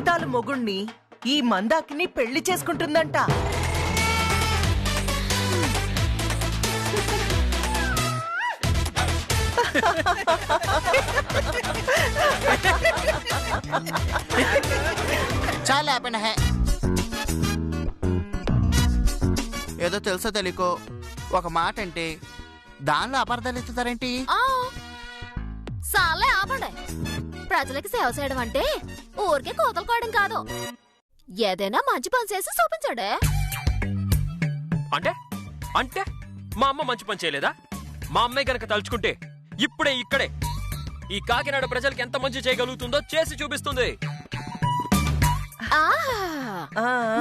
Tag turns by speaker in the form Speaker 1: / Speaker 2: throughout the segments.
Speaker 1: జీతాలు మొగుణ్ణి ఈ మందాకిని పెళ్లి చేసుకుంటుందంట.
Speaker 2: చాలా హే. ఏదో తెలుసో తెలియకో ఒక మాట అంటే దానిలో అపార్థాలు ఎత్తుతారేంటి?
Speaker 3: సాలే ఆపండి. ప్రజలకి సేవ చేయడం అంటే ఊరికే కోతలు కోయడం కాదు. ఏదైనా మంచి పని చేసి చూపించాడే.
Speaker 4: అంటే అంటే మా అమ్మ మంచి పని చేయలేదా? మా అమ్మాయి గనక తలుచుకుంటే ఇప్పుడే ఇక్కడే ఈ కాకినాడ ప్రజలకి ఎంత మంచి చేయగలుగుతుందో చేసి చూపిస్తుంది.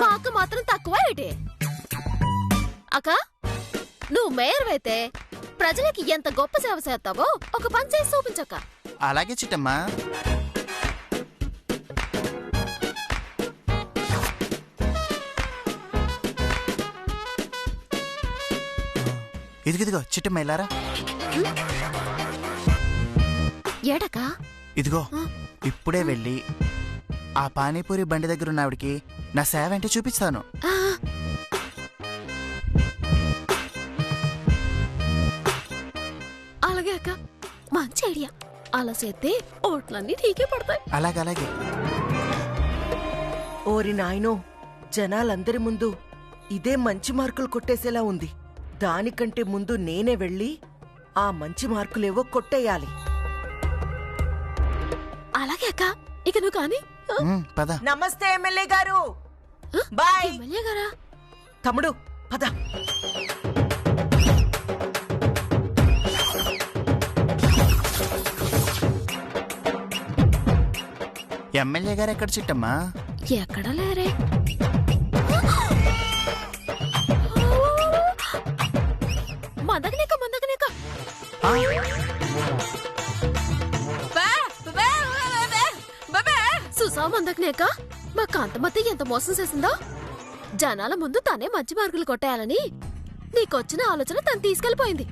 Speaker 3: మాకు మాత్రం తక్కువ ఏంటి? అక్క, నువ్వు మేయర్ అయితే ప్రజలకి ఎంత గొప్ప సేవ చేస్తావో ఒక పని చేసి చూపించక్క.
Speaker 2: అలాగే చిట్టమ్మా. ఇదిగో చిట్టమ్మ ఇలారా.
Speaker 3: ఏడకా?
Speaker 2: ఇదిగో ఇప్పుడే వెళ్ళి ఆ పానీపూరి బండి దగ్గర ఉన్న ఆవిడికి నా సేవ అంటే చూపిస్తాను.
Speaker 3: అలాగే అక్క, మంచి ఐడియా. అలా చేస్తే ఓట్లన్నీ నీకే పడతాయి.
Speaker 2: అలాగే.
Speaker 1: ఓరి నాయనో, జనాలందరి ముందు ఇదే మంచి మార్కులు కొట్టేసేలా ఉంది. దానికంటే ముందు నేనే వెళ్ళి ఆ మంచి మార్కులేవో కొట్టేయాలి.
Speaker 3: అలాగే అక్క, ఇక నువ్వు కానీ.
Speaker 2: పద.
Speaker 1: నమస్తే ఎమ్మెల్యే గారు. బాయ్.
Speaker 3: ఎమ్మెల్యే గారా?
Speaker 1: తమ్ముడు పద.
Speaker 2: ఎమ్మెల్యే గారు ఎక్కడ చిట్టమ్మా?
Speaker 3: ఎక్కడా లేరే. మందకనేక సుసా మందకనేక మా కాంతమతి ఎంత మోసం చేసిందో. జనాల ముందు తనే మంచి మార్కులు కొట్టేయాలని నీకొచ్చిన ఆలోచన తను తీసుకెళ్లిపోయింది.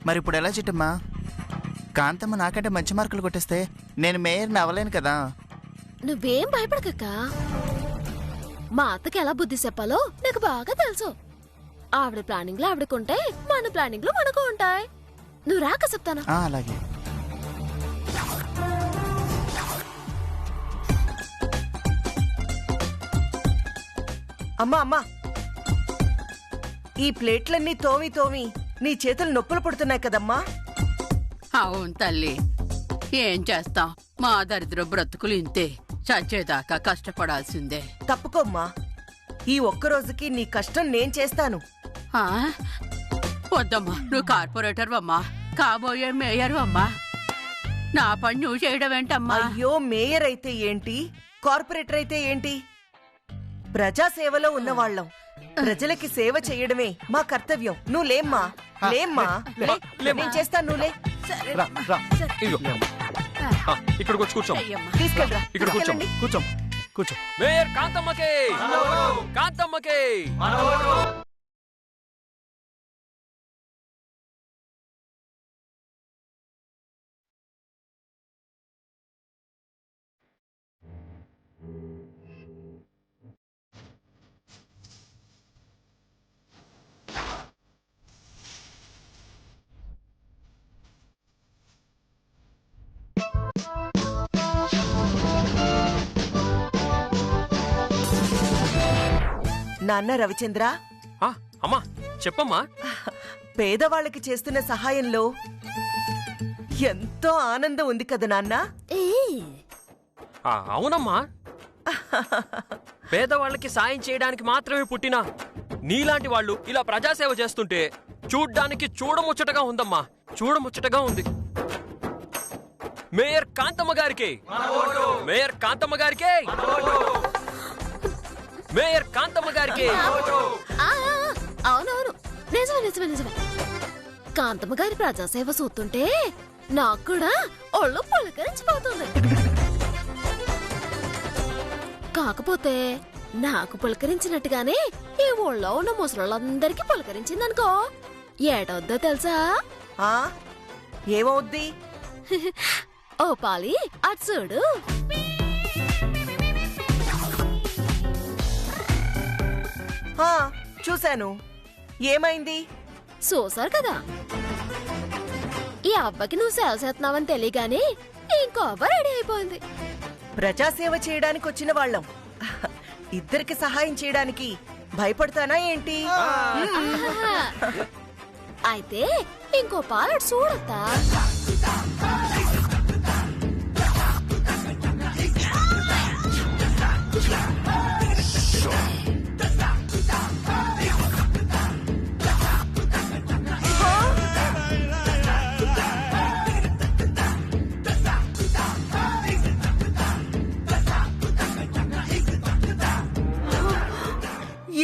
Speaker 2: మరి ఇప్పుడు ఎలా చిట్టమ్మా? కాంతమ్మ నాకంటే మంచి మార్కులు కొట్టేస్తే నేను మేయర్ని అవ్వలేను కదా.
Speaker 3: నువ్వేం భయపడకక్క. మా అత్తకి ఎలా బుద్ధి చెప్పాలో నాకు బాగా తెలుసు. ఆవిడ ప్లానింగ్ లో ఆవిడకుంటే మన ప్లానింగ్ లో మనకు ఉంటాయి. నువ్వు రాక చెప్తానా?
Speaker 2: అలాగే.
Speaker 1: అమ్మా, ఈ ప్లేట్లన్నీ తోమి నీ చేతులు నొప్పులు పడుతున్నాయి కదమ్మా.
Speaker 5: అవును తల్లి, ఏం చేస్తాం, మా దరిద్ర బ్రతుకులు ఇంతే. చచ్చేదాకా కష్టపడాల్సిందే.
Speaker 1: తప్పుకోమ్మా, ఈ ఒక్కరోజుకి నీ కష్టం నేను చేస్తాను.
Speaker 5: వద్దమ్మా, నువ్వు కార్పొరేటర్ అమ్మా, కాబోయే మేయర్ అమ్మా. నా పని నువ్వు చేయడం ఏంటమ్మా?
Speaker 1: అయ్యో, మేయర్ అయితే ఏంటి, కార్పొరేటర్ అయితే ఏంటి, ప్రజాసేవలో ఉన్నవాళ్ళం. ప్రజలకి సేవ చేయడమే మా కర్తవ్యం. నువ్వు లేమ్మా. నేను చేస్తాను, నువ్వులే.
Speaker 4: ఇక్కడికి వచ్చి కూర్చో.
Speaker 1: తీసుకెళ్ళరా.
Speaker 4: ఇక్కడ కూర్చో. మేయర్ కాంతమ్మకే.
Speaker 1: నాన్న రవిచంద్ర.
Speaker 4: అమ్మా చెప్పమ్మా.
Speaker 1: పేదవాళ్ళకి చేస్తున్న సహాయంలో ఎంతో ఆనందం ఉంది కదా నాన్న.
Speaker 4: అవునమ్మా, పేదవాళ్ళకి సాయం చేయడానికి మాత్రమే పుట్టినా నీలాంటి వాళ్ళు ఇలా ప్రజాసేవ చేస్తుంటే చూడ్డానికి చూడముచ్చటగా ఉందమ్మా, చూడముచ్చటగా ఉంది. మేయర్ కాంతమ్మ గారికి, మేయర్ కాంతమ్మ గారికి, మేయర్ కాంతమ్మ గారికి.
Speaker 3: అవునవును, నిజమే. కాంతమ్మ గారి ప్రజాసేవ చూస్తుంటే నాకు కూడా ఒళ్ళు పులకరించిపోతుంది. కాకపోతే నాకు పులకరించినట్టుగానే ఈ ఊళ్ళో ఉన్న ముసలోళ్ళందరికీ పులకరించిందనుకో, ఏటవుద్దో తెలుసా?
Speaker 1: ఏమవుద్ది?
Speaker 3: ఓ పాలి అటు చూడు.
Speaker 1: ఆ, చూశాను. ఏమైంది?
Speaker 3: చూసారు కదా, ఈ అవ్వకి నువ్వు సేవ చేస్తున్నావని తెలియగానే ఇంకో అవ్వ రెడీ అయిపోయింది.
Speaker 1: ప్రజాసేవ చేయడానికి వచ్చిన వాళ్ళం ఇద్దరికి సహాయం చేయడానికి భయపడతానా ఏంటి?
Speaker 3: అయితే ఇంకో పాలడు చూడత్తా.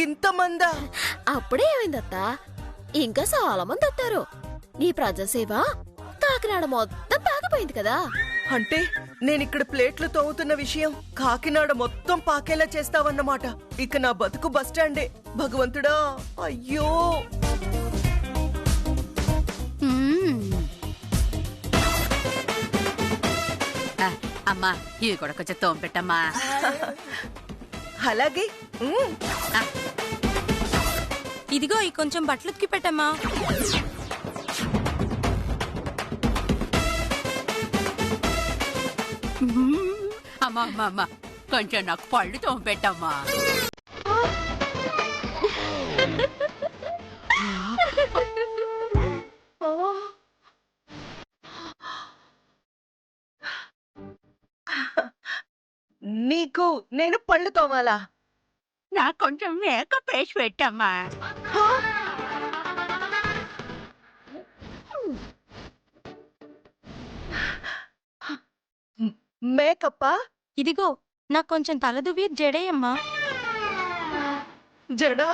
Speaker 1: ఇంతమందా?
Speaker 3: అప్పుడే ఏమైందత్తా, ఇంకా చాలా మంది వస్తారు. నీ ప్రజాసేవ కాకినాడ మొత్తం పాకిపోయింది కదా.
Speaker 1: అంటే నేనిక్కడ ప్లేట్లు తవ్వుతున్న విషయం కాకినాడ మొత్తం పాకేలా చేస్తావన్నమాట. ఇక నా బతుకు బస్టాండే. భగవంతుడా, అయ్యో.
Speaker 5: అమ్మా ఇవి కూడా కొంచెం తోంపెట్టమ్మా.
Speaker 1: అలాగే.
Speaker 6: ఇదిగో ఈ కొంచెం బట్టలు ఉతికి పెట్టమ్మా.
Speaker 5: అమ్మా అమ్మా అమ్మా కొంచెం నాకు పళ్ళు తోంపెట్టమ్మా.
Speaker 1: నీకు నేను పళ్ళు తోమాలా?
Speaker 5: నాకు కొంచెం మేకప్ వేసి పెట్టమ్మా.
Speaker 1: మేకప్పా?
Speaker 6: ఇదిగో నాకు కొంచెం తలదువ్వి జడేయమ్మా.
Speaker 1: జడా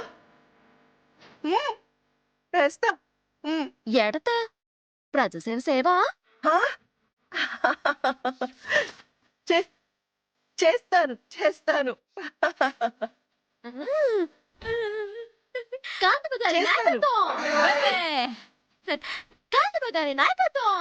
Speaker 1: వేస్తా.
Speaker 3: ఎడత ప్రజాసేవ సేవ
Speaker 1: హా? చేస్తాను చేస్తాను.
Speaker 3: కాంతకు గారి నాయకత్వం. కాంతకు గారి నాయకత్వం.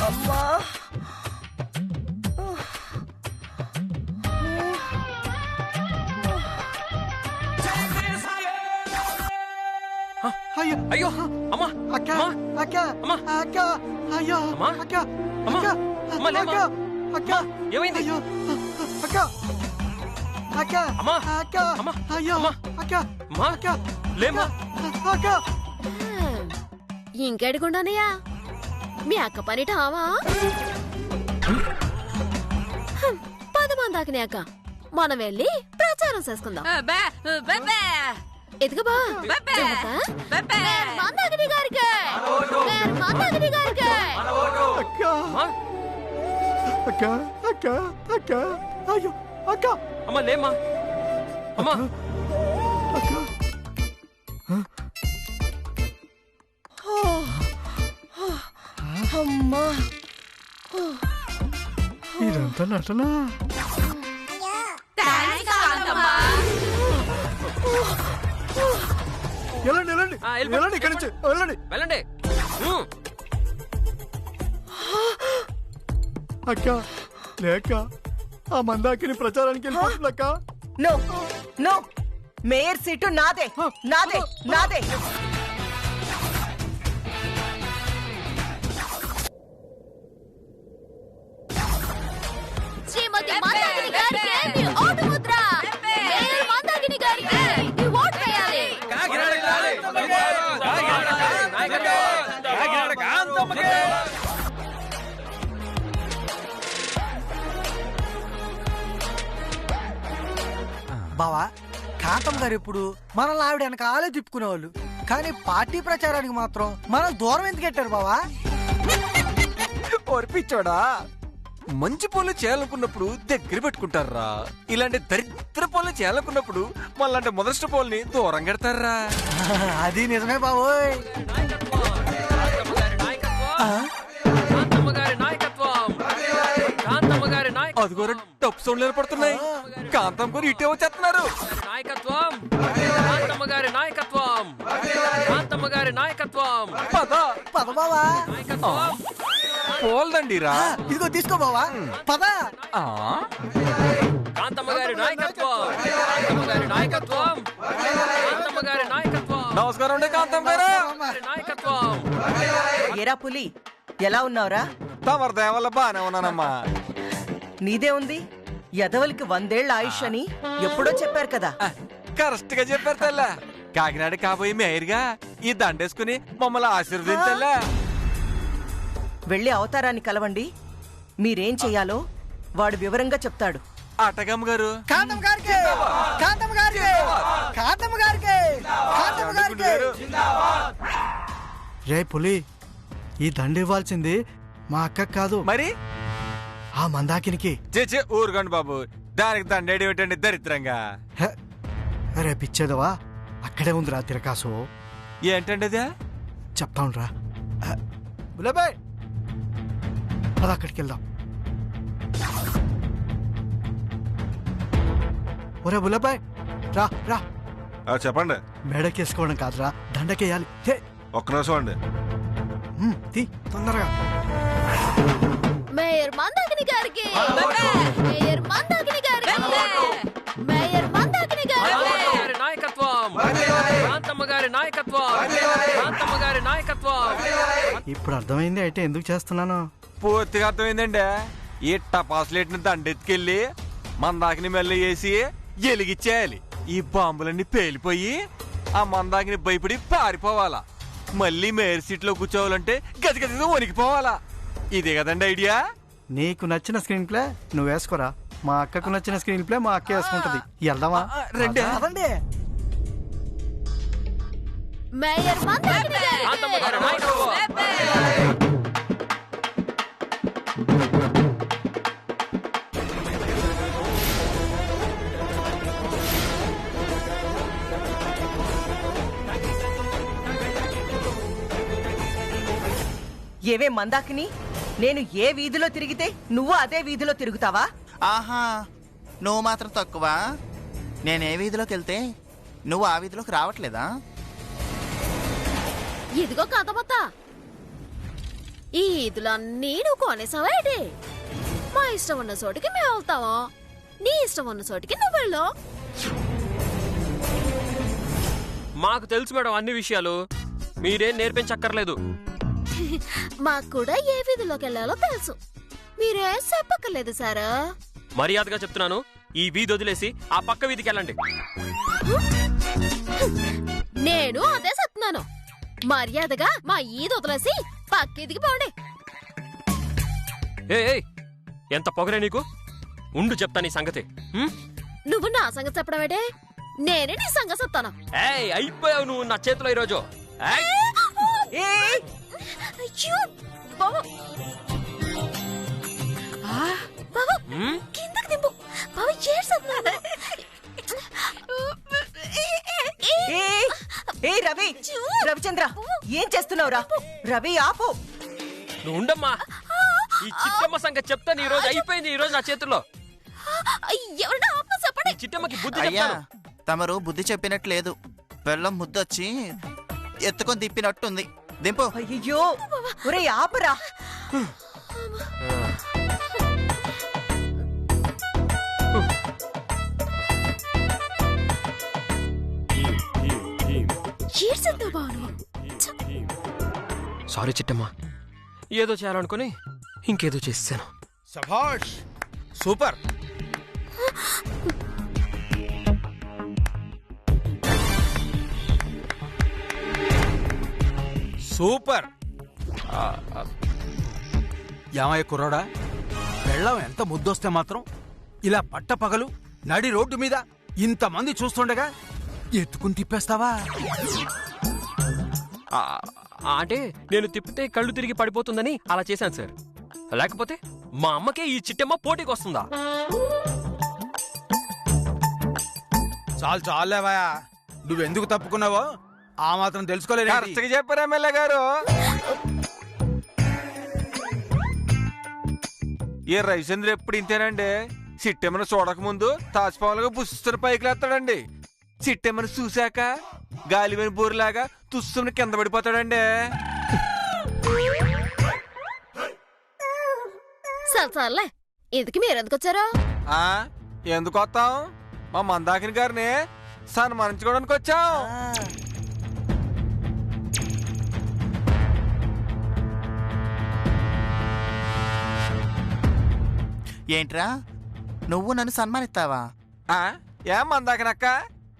Speaker 1: అమ్మా.
Speaker 4: అయ్యో అమ్మా
Speaker 2: అక్క
Speaker 4: అమ్మా
Speaker 2: అక్క
Speaker 4: అమ్మా
Speaker 2: అక్క అయ్యో
Speaker 4: అమ్మా
Speaker 2: అక్క
Speaker 4: అమ్మా
Speaker 2: అక్క
Speaker 4: అమ్మా లేమ్మా.
Speaker 2: అక్క
Speaker 4: ఏమైంది?
Speaker 2: అయ్యో అక్క అక్క
Speaker 4: అమ్మా
Speaker 2: అక్క
Speaker 4: అమ్మా
Speaker 2: అయ్యో
Speaker 4: అమ్మా
Speaker 2: అక్క
Speaker 4: అమ్మా
Speaker 2: అక్క
Speaker 4: లేమ్మా.
Speaker 2: అక్క
Speaker 3: ఇంకెడుగుండానయ్యా మీ అక్క పనిటావా? 10 మందాకిని అక్క మనం వెళ్ళి ప్రచారం చేసుకుందాం. ఎదుగు బా మందాకిని గారికి మందాకిని గారికి
Speaker 7: అక్క అక్క అక్క అక్క అయ్యో అక్క
Speaker 4: అమ్మా లేమ్మా అమ్మా
Speaker 7: అక్క
Speaker 1: అమ్మా
Speaker 7: ఇదంతా నటనా? వెళ్ళండి వెళ్ళండి వెళ్ళండి ఇక్కడి నుంచి వెళ్ళండి
Speaker 4: వెళ్ళండి.
Speaker 7: అక్క లేక ఆ మందాకిని ప్రచారానికి వెళ్ళిపోతుందక్క.
Speaker 1: నో నో, మేయర్ సీటు నాదే నాదే నాదే.
Speaker 3: శ్రీమతి మందాకిని గారికి మీ ఓటు ముద్ర. మేయర్ మందాకిని గారికి మీ ఓటు వేయాలి.
Speaker 8: బావా కాంతమ్మ గారు ఎప్పుడు మనల్ని ఆవిడ వెనకాలే తిప్పుకునేవాళ్ళు, కానీ పార్టీ ప్రచారానికి మాత్రం మనం దూరం ఎందుకు పెట్టారు బావా?
Speaker 9: ఒరిపిచ్చోడా, మంచి పనులు చేయాలనుకున్నప్పుడు దగ్గర పెట్టుకుంటారా, ఇలాంటి దరిద్ర పనులు చేయాలనుకున్నప్పుడు మళ్ళంటే మొదటి పనుల్ని దూరం పెడతారా.
Speaker 8: అది నిజమే బావోయ్.
Speaker 9: అదిగోర డబ్బు సౌండ్లు ఏర్పడుతున్నాయి. కాంతం గారు ఇటే వచ్చేస్తున్నారు.
Speaker 4: నాయకత్వం కాంతమ్మ గారి నాయకత్వం, కాంతమ్మ గారి నాయకత్వం.
Speaker 9: పద
Speaker 8: పద బావా.
Speaker 9: పోల్దండిరా.
Speaker 8: ఇదిగో తీసుకో బావా, పద.
Speaker 4: కాంతమ్మ గారి నాయకత్వం, కాంతమ్మ గారి నాయకత్వం, కాంతమ్మ గారి నాయకత్వం.
Speaker 9: నమస్కారం అండి కాంతం గారు.
Speaker 4: నాయకత్వం.
Speaker 1: ఏరా పులి, ఎలా ఉన్నావురా?
Speaker 9: తమరి దయ వల్ల బానే ఉన్నానమ్మా.
Speaker 1: నీదే ఉంది, యదవలకి 100 ఏళ్ల ఆయుష్ అని ఎప్పుడో చెప్పారు కదా.
Speaker 9: కరెక్ట్ గా చెప్పారు తెల్ల. కాకినాడ కాబోయే మేయర్గా ఈ దండేసుకుని మమ్మల్ని ఆశీర్వదించల్లా.
Speaker 1: వెళ్ళి అవతారాన్ని కలవండి, మీరేం చెయ్యాలో వాడు వివరంగా చెప్తాడు.
Speaker 9: అటగమ్మ గారు.
Speaker 8: కాంతమ్మ గారికి కాంతమ్మ గారికి కాంతమ్మ గారికి కాంతమ్మ గారికి.
Speaker 7: రే పులి, ఈ దండ ఇవ్వాల్సింది మా అక్క కాదు,
Speaker 9: మరి
Speaker 7: ఆ మందాకినికి.
Speaker 9: చేచే ఊరుకోండి బాబు, దానికి దండేడి పెట్టండి దరిద్రంగా.
Speaker 7: రే పిచ్చేదవా, అక్కడే ఉందిరా తిరకాసు.
Speaker 9: ఏంటండి అదే?
Speaker 7: చెప్తాను రా. బుల్లబాయ్ పద, అక్కడికి వెళ్దాం. ఒరే బుల్లబాయ్, రా రా.
Speaker 10: చెప్పండి.
Speaker 7: మేడకేసుకోవడం కాదురా, దండకేయాలి.
Speaker 10: ఒక్క నిమిషం అండి.
Speaker 7: తీ తొందరగా.
Speaker 3: మేయర్ మందాకిని గారికి, మేయర్ మందాకిని గారికి, మేయర్ మందాకిని గారికి
Speaker 4: నాయకత్వం, కాంతమ్మ గారి నాయకత్వం, కాంతమ్మ గారి నాయకత్వం.
Speaker 7: ఇప్పుడు అర్థమైంది అయితే ఎందుకు చేస్తున్నాను.
Speaker 9: పూర్తిగా అర్థమైందండి. ఈ టపాసులేటిని దండెత్తుకెళ్ళి మందాకిని మెల్ల వేసి ఎలిగిచ్చేయాలి. ఈ బాంబులన్నీ పేలిపోయి ఆ మందాకిని భయపడి పారిపోవాలా. మళ్ళీ మేయర్ సీట్ లో కూర్చోవాలంటే గజగజ వణికిపోవాలా. ఇదే కదండి ఐడియా.
Speaker 7: నీకు నచ్చిన స్క్రీన్ ప్లే నువ్వు వేసుకోరా, మా అక్కకు నచ్చిన స్క్రీన్ ప్లే మా అక్క వేసుకుంటది. వెళ్దామా?
Speaker 9: రండి.
Speaker 8: అదండి.
Speaker 3: మేయర్ మందాకిని
Speaker 4: కాంతమ్మ గారి నాయకత్వం.
Speaker 1: ఏవే మందాకిని, నేను ఏ వీధిలో తిరిగితే నువ్వు అదే వీధిలో తిరుగుతావా?
Speaker 2: ఆహా, నువ్వు మాత్రం తక్కువ. నేనే వీధిలోకి వెళ్తే నువ్వు ఆ వీధిలోకి రావట్లేదా?
Speaker 3: ఇదిగో కాంతమ్మత్త, ఈ ఈదులన్నీ నువ్వు కొనేసావా ఏంటి? మా ఇష్టం ఉన్న చోటికి మేము వెళ్తావా, నీ ఇష్టం ఉన్న చోటికి నువ్వు వెళ్ళు.
Speaker 4: మాకు తెలుసు మేడం అన్ని విషయాలు, మీరేం నేర్పించక్కర్లేదు.
Speaker 3: మాకు కూడా ఏ వీధిలోకి వెళ్ళాలో తెలుసు, మీరేం చెప్పక్కర్లేదు సారా.
Speaker 4: మర్యాదగా చెప్తున్నాను, ఈ వీధి వదిలేసి ఆ పక్క వీధికి వెళ్ళండి.
Speaker 3: నేను అదే చెప్తున్నాను, మర్యాదగా మా ఈది వదిలేసి పక్క ఈదికి పోండి.
Speaker 4: ఏయ్, ఎంత పొగరే నీకు? ఉండు చెప్తా నీ సంగతి.
Speaker 3: నువ్వు నా సంగతి చెప్పడమేటే, నేనే నీ సంగతి చెప్తాను.
Speaker 4: ఏయ్, అయిపోయావు నువ్వు నా చేతిలో ఈరోజు.
Speaker 3: కిందకి దింపు బాబు, చేస్తున్నాను.
Speaker 1: రవి, రవిచంద్ర, ఏం చేస్తున్నావురా? రవి ఆపు.
Speaker 4: నువ్వు ఉండమ్మా, ఈ చిట్టమ్మ సంగతి చెప్తాను. ఈ రోజు అయిపోయింది. ఈ రోజు నా చేతుల్లో. చిట్టమ్మకి బుద్ధి
Speaker 2: అయ్యా,
Speaker 4: చెప్తాను.
Speaker 2: తమరు బుద్ధి చెప్పినట్లేదు. బెల్లం ముద్దొచ్చి ఎత్తుకొని తిప్పినట్టుంది. దింపు.
Speaker 1: అయ్యో, ఒరే ఆపరా.
Speaker 4: సారీ చిట్టమ్మ, ఏదో చేయాలనుకుని ఇంకేదో చేశాను.
Speaker 11: సభాష్, సూపర్. సూపర్. ఏమయ్య కుర్రాడా, బెల్లం ఎంత ముద్దొస్తే మాత్రం ఇలా పట్టపగలు నడి రోడ్డు మీద ఇంతమంది చూస్తుండగా ఎత్తుకుని తిప్పేస్తావా?
Speaker 4: అంటే నేను తిప్పితే కళ్ళు తిరిగి పడిపోతుందని అలా చేశాను సార్. లేకపోతే మా అమ్మకే ఈ చిట్టమ్మ పోటీకి వస్తుందా?
Speaker 11: చాలు చాలేవా, నువ్వెందుకు తప్పుకున్నావో ఆ మాత్రం తెలుసుకోలేదు.
Speaker 9: చెప్పారు ఎమ్మెల్యే గారు. ఏ రవిచంద్ర ఎప్పుడు ఇంతేనండి. చిట్టెమ్మను చూడక ముందు తాజ్పాలుగా బుస్తున్న పైకి లేస్తాడండి. చిట్టెమ్మను చూశాక గాలివైన బోరులాగా తుస్సుని కింద పడిపోతాడండి.
Speaker 3: సర్లే, ఇంతకి మీరెందుకు వచ్చారు?
Speaker 9: ఎందుకు వస్తాం? మా మందాకిని గారిని సన్మానించుకోవడానికి వచ్చాం.
Speaker 2: ఏంట్రా, నువ్వు నన్ను సన్మానిస్తావా?
Speaker 9: ఏం మందాకినక్క,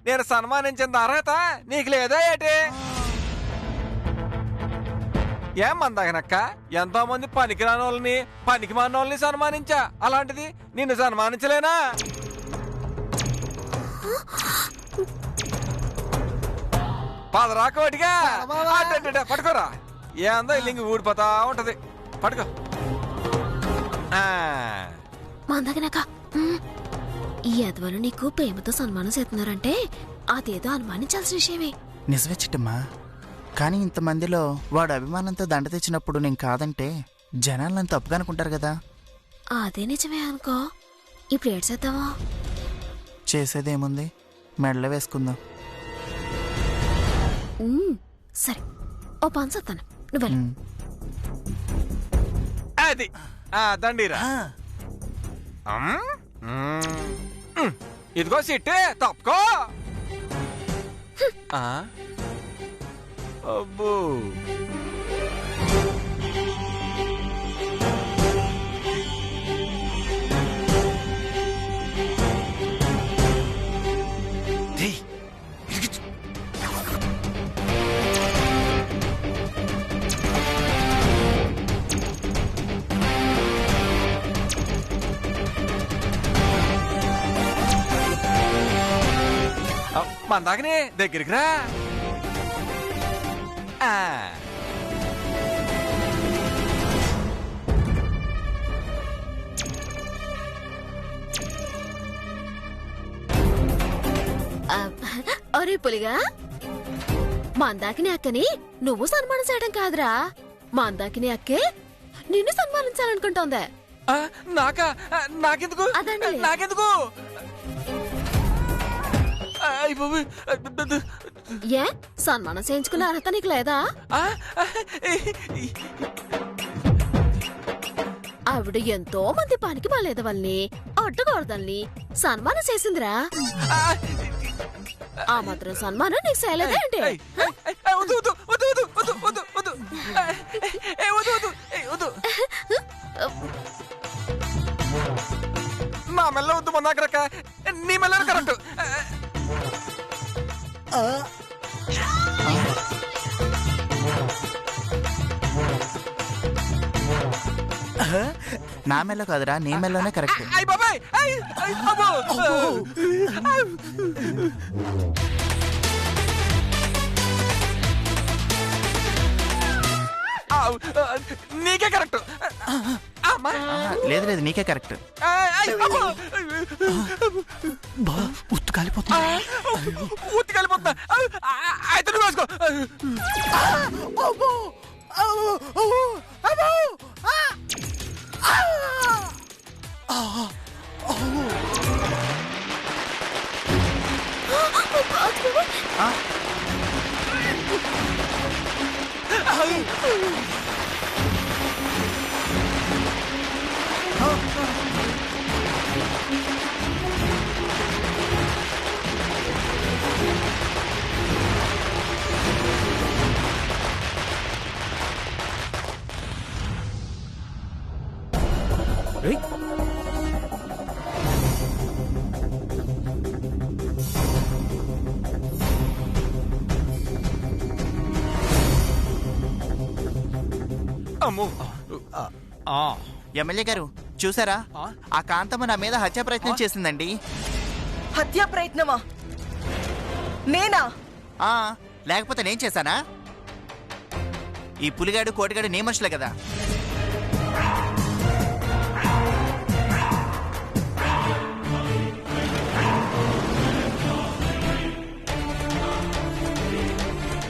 Speaker 9: నేను సన్మానించిన అర్హత నీకు లేదా ఏటి? ఏం మందాకినక్క, ఎంతో మంది పనికిరాని వాళ్ళని, పనికి మానోళ్ళని సన్మానించా. అలాంటిది నిన్ను సన్మానించలేనా? పదరాకోటిగా పట్టుకోరా. ఏందో ఇల్లింగి ఊడిపోతా ఉంటది. పట్టుకో.
Speaker 3: మందగినాక ఈ అదవలు నీకు ప్రేమతో సన్మానం చేస్తున్నారంటే అదేదో అనుమానించాల్సిన విషయమే.
Speaker 2: నిజమే చిట్టమ్మా, కానీ ఇంతమందిలో వాడు అభిమానంతో దండ తెచ్చినప్పుడు నేను కాదంటే జనాలు నన్ను తప్పుగా అనుకుంటారు కదా.
Speaker 3: అదే నిజమే అనుకో. ఇప్పుడు ఏడ్ చేద్దామా?
Speaker 2: చేసేదేముంది, మెడలో వేసుకుందాం.
Speaker 3: సరే, ఓ పని చేస్తాను, నువ్వు వెళ్ళు.
Speaker 9: అది దండిరా. ఇదిగో సిట్టే, తప్పుకో. అబ్బో, మందాకనే దగ్గరికి రా.
Speaker 3: ఒరే పులిగా, మందాకిని అక్కని నువ్వు సన్మానం చేయడం కాదురా, మందాకిని అక్కే నిన్ను సన్మానించాలనుకుంటోందే.
Speaker 9: నాకా? నాకెందుకు? నాకెందుకు?
Speaker 3: ఏ సన్మానం చేయించుకునే అర్హత నీకు లేదా? ఆవిడ ఎంతో మంది పనికి మాలేద వాళ్ళని, అడ్డగోడదల్ని సన్మానం చేసిందిరా. ఆ మాత్రం సన్మానం నీకు చేయలేదా అంటే?
Speaker 9: నా మెల్ల వద్దు మందాకరక్క, నీ మెల్ల కరెక్ట్.
Speaker 2: నా మెల్లో కాదురా, నీ మెల్లోనే కరెక్ట్.
Speaker 9: అయ్ బాబాయ్, అబ్బో. నీకే కరెక్ట్.
Speaker 2: లేదు లేదు, నీకే కరెక్ట్.
Speaker 8: ఉత్తు కాలిపోతుంది.
Speaker 9: ఉత్తి కలిపోతున్నా. అయితే నువ్వు వేసుకో. అమ్మో.
Speaker 2: ఎమ్మెల్యే గారు చూసారా, ఆ కాంతమ్మ నా మీద హత్య ప్రయత్నం చేసిందండి.
Speaker 1: హత్యా ప్రయత్నమా? నేనా?
Speaker 2: లేకపోతే నేను చేశానా? ఈ పులిగాడు కోటిగాడు నీ మనుషులే కదా.